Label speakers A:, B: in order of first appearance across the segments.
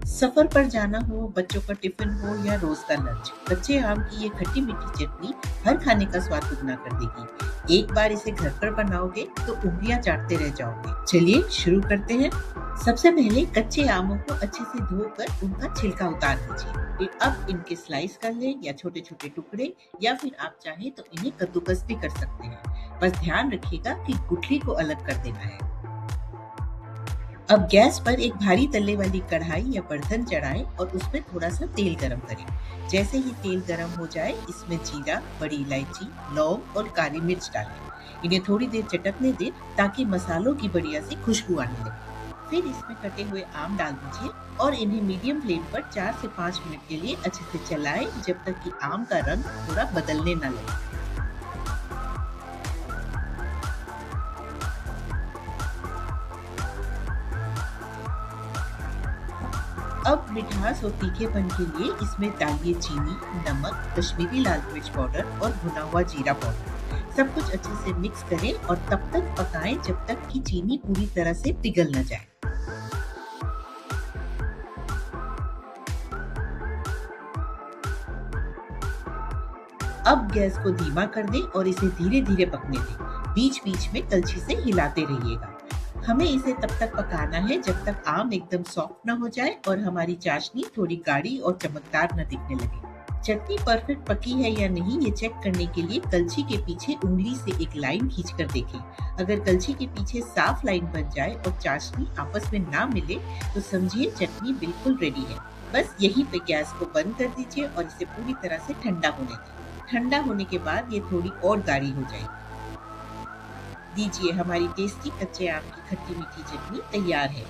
A: सफर पर जाना हो, बच्चों का टिफिन हो या रोज का लंच, कच्चे आम की ये खट्टी मीठी चटनी हर खाने का स्वाद दुगना कर देगी। एक बार इसे घर पर बनाओगे तो उंगलियां चाटते रह जाओगे। चलिए शुरू करते हैं। सबसे पहले कच्चे आमों को अच्छे से धोकर उनका छिलका उतार दीजिए। फिर अब इनके स्लाइस कर लें या छोटे छोटे टुकड़े, या फिर आप चाहें तो इन्हें कद्दूकस भी कर सकते हैं। बस ध्यान रखिएगा कि गुठली को अलग कर देना है। अब गैस पर एक भारी तले वाली कढ़ाई या बर्तन चढ़ाएं और उसमें थोड़ा सा तेल गरम करें। जैसे ही तेल गरम हो जाए, इसमें जीरा, बड़ी इलायची, लौंग और काली मिर्च डालें। इन्हें थोड़ी देर चटकने दें ताकि मसालों की बढ़िया सी खुशबू आने लगे। फिर इसमें कटे हुए आम डाल दीजिए और इन्हें मीडियम फ्लेम पर 4 से 5 मिनट के लिए अच्छे से चलाएं, जब तक कि आम का रंग थोड़ा बदलने न लगे। अब मिठास और तीखेपन के लिए इसमें डालिए चीनी, नमक, कश्मीरी लाल मिर्च पाउडर और भुना हुआ जीरा पाउडर। सब कुछ अच्छे से मिक्स करें और तब तक पकाएं जब तक कि चीनी पूरी तरह से पिघल न जाए। अब गैस को धीमा कर दें और इसे धीरे धीरे पकने दें। बीच बीच में कलछी से हिलाते रहिएगा। हमें इसे तब तक पकाना है जब तक आम एकदम सॉफ्ट न हो जाए और हमारी चाशनी थोड़ी गाढ़ी और चमकदार न दिखने लगे। चटनी परफेक्ट पकी है या नहीं, ये चेक करने के लिए कलछी के पीछे उंगली से एक लाइन खींचकर देखें। अगर कलछी के पीछे साफ लाइन बन जाए और चाशनी आपस में ना मिले, तो समझिए चटनी बिल्कुल रेडी है। बस यहीं पे गैस को बंद कर दीजिए और इसे पूरी तरह से ठंडा होने दें। ठंडा होने के बाद ये थोड़ी और गाढ़ी हो जाएगी। दीजिए, हमारी टेस्टी कच्चे आम की खट्टी मीठी चटनी तैयार है।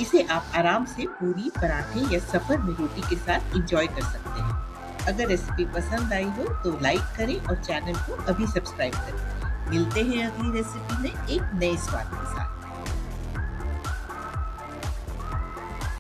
A: इसे आप आराम से पूरी, पराठे या सफर में रोटी के साथ एंजॉय कर सकते हैं। अगर रेसिपी पसंद आई हो तो लाइक करें और चैनल को अभी सब्सक्राइब करें। मिलते हैं अगली रेसिपी में एक नए स्वाद के साथ।